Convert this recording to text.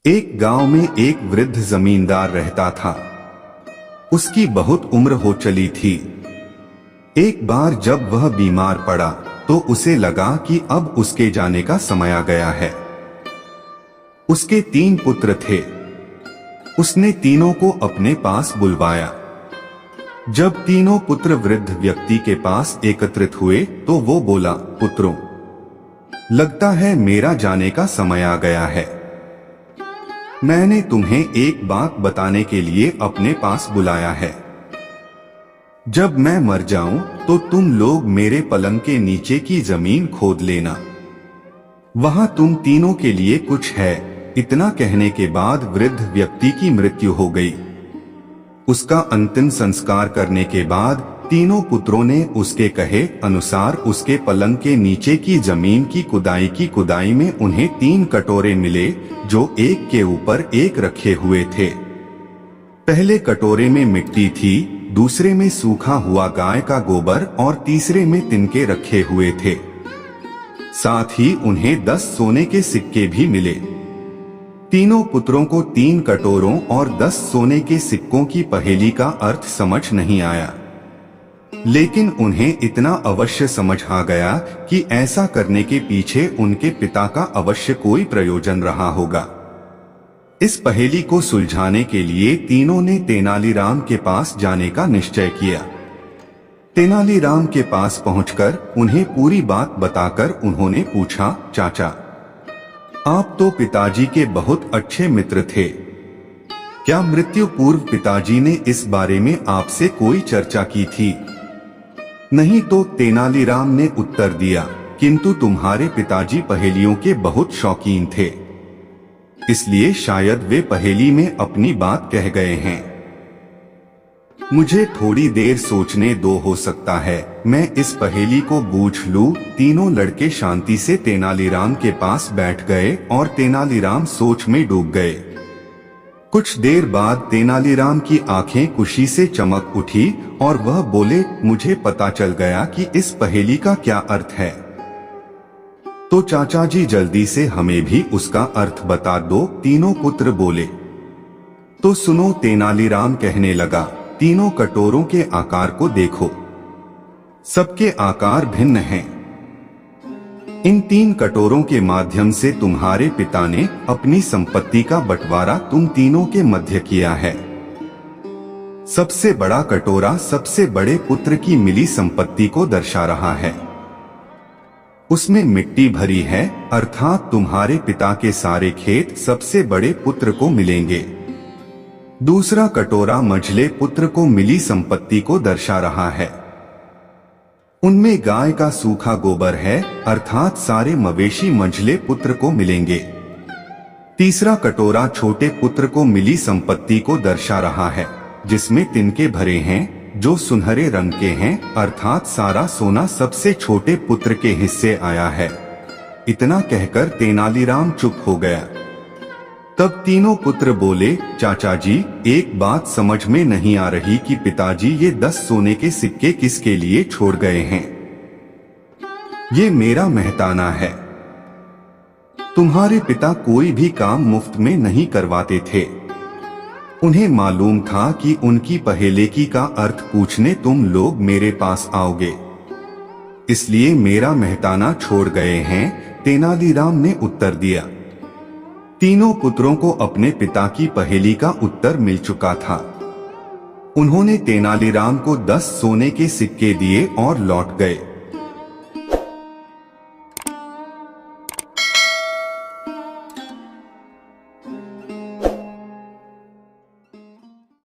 एक गांव में एक वृद्ध जमींदार रहता था। उसकी बहुत उम्र हो चली थी। एक बार जब वह बीमार पड़ा तो उसे लगा कि अब उसके जाने का समय आ गया है। उसके 3 पुत्र थे। उसने तीनों को अपने पास बुलवाया। जब तीनों पुत्र वृद्ध व्यक्ति के पास एकत्रित हुए तो वो बोला, पुत्रों, लगता है मेरा जाने का समय आ गया है। मैंने तुम्हें एक बात बताने के लिए अपने पास बुलाया है। जब मैं मर जाऊं तो तुम लोग मेरे पलंग के नीचे की जमीन खोद लेना। वहां तुम तीनों के लिए कुछ है। इतना कहने के बाद वृद्ध व्यक्ति की मृत्यु हो गई। उसका अंतिम संस्कार करने के बाद तीनों पुत्रों ने उसके कहे अनुसार उसके पलंग के नीचे की जमीन की खुदाई में उन्हें 3 कटोरे मिले जो एक के ऊपर एक रखे हुए थे। पहले कटोरे में मिट्टी थी, दूसरे में सूखा हुआ गाय का गोबर और तीसरे में तिनके रखे हुए थे। साथ ही उन्हें 10 सोने के सिक्के भी मिले। तीनों पुत्रों को 3 कटोरों और 10 सोने के सिक्कों की पहेली का अर्थ समझ नहीं आया, लेकिन उन्हें इतना अवश्य समझ आ गया कि ऐसा करने के पीछे उनके पिता का अवश्य कोई प्रयोजन रहा होगा। इस पहेली को सुलझाने के लिए तीनों ने तेनालीराम के पास जाने का निश्चय किया। तेनालीराम के पास पहुंचकर उन्हें पूरी बात बताकर उन्होंने पूछा, चाचा, आप तो पिताजी के बहुत अच्छे मित्र थे। क्या मृत्यु पूर्व पिताजी ने इस बारे में आपसे कोई चर्चा की थी? नहीं तो तेनालीराम ने उत्तर दिया, किंतु तुम्हारे पिताजी पहेलियों के बहुत शौकीन थे, इसलिए शायद वे पहेली में अपनी बात कह गए हैं। मुझे थोड़ी देर सोचने दो, हो सकता है मैं इस पहेली को बूझ लूं। तीनों लड़के शांति से तेनालीराम के पास बैठ गए और तेनालीराम सोच में डूब गए। कुछ देर बाद तेनालीराम की आंखें खुशी से चमक उठी और वह बोले, मुझे पता चल गया कि इस पहेली का क्या अर्थ है। तो चाचा जी जल्दी से हमें भी उसका अर्थ बता दो। तीनों पुत्र बोले। तो सुनो, तेनालीराम कहने लगा, तीनों कटोरों के आकार को देखो, सबके आकार भिन्न हैं। इन 3 कटोरों के माध्यम से तुम्हारे पिता ने अपनी संपत्ति का बंटवारा तुम तीनों के मध्य किया है। सबसे बड़ा कटोरा सबसे बड़े पुत्र की मिली संपत्ति को दर्शा रहा है। उसमें मिट्टी भरी है, अर्थात तुम्हारे पिता के सारे खेत सबसे बड़े पुत्र को मिलेंगे। दूसरा कटोरा मझले पुत्र को मिली संपत्ति को दर्शा रहा है। उनमें गाय का सूखा गोबर है, अर्थात सारे मवेशी मझले पुत्र को मिलेंगे। तीसरा कटोरा छोटे पुत्र को मिली संपत्ति को दर्शा रहा है, जिसमें तिनके भरे हैं जो सुनहरे रंग के हैं, अर्थात सारा सोना सबसे छोटे पुत्र के हिस्से आया है। इतना कहकर तेनालीराम चुप हो गया। तब तीनों पुत्र बोले, चाचा जी, एक बात समझ में नहीं आ रही कि पिताजी ये 10 सोने के सिक्के किसके लिए छोड़ गए हैं। ये मेरा मेहताना है। तुम्हारे पिता कोई भी काम मुफ्त में नहीं करवाते थे। उन्हें मालूम था कि उनकी पहेली का अर्थ पूछने तुम लोग मेरे पास आओगे, इसलिए मेरा मेहताना छोड़ गए हैं। तेनालीराम ने उत्तर दिया। तीनों पुत्रों को अपने पिता की पहेली का उत्तर मिल चुका था। उन्होंने तेनालीराम को 10 सोने के सिक्के दिए और लौट गए।